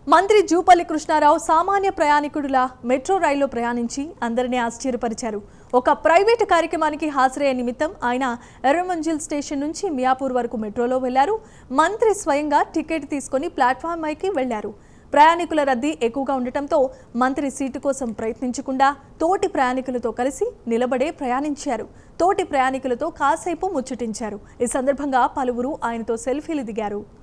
మంత్రి జూపల్లి కృష్ణారావు సామాన్య ప్రయాణికుడిలా మెట్రో రైల్లో ప్రయాణించి అందరినీ ఆశ్చర్యపరిచారు. ఒక ప్రైవేటు కార్యక్రమానికి హాజరయ్యే నిమిత్తం ఆయన ఎర్రమంజిల్ స్టేషన్ నుంచి మియాపూర్ వరకు మెట్రోలో వెళ్లారు. మంత్రి స్వయంగా టికెట్ తీసుకుని ప్లాట్ఫామ్ పైకి వెళ్లారు. ప్రయాణికుల రద్దీ ఎక్కువగా ఉండటంతో మంత్రి సీటు కోసం ప్రయత్నించకుండా తోటి ప్రయాణికులతో కలిసి నిలబడే ప్రయాణించారు. తోటి ప్రయాణికులతో కాసేపు ముచ్చటించారు. ఈ సందర్భంగా పలువురు ఆయనతో సెల్ఫీలు దిగారు.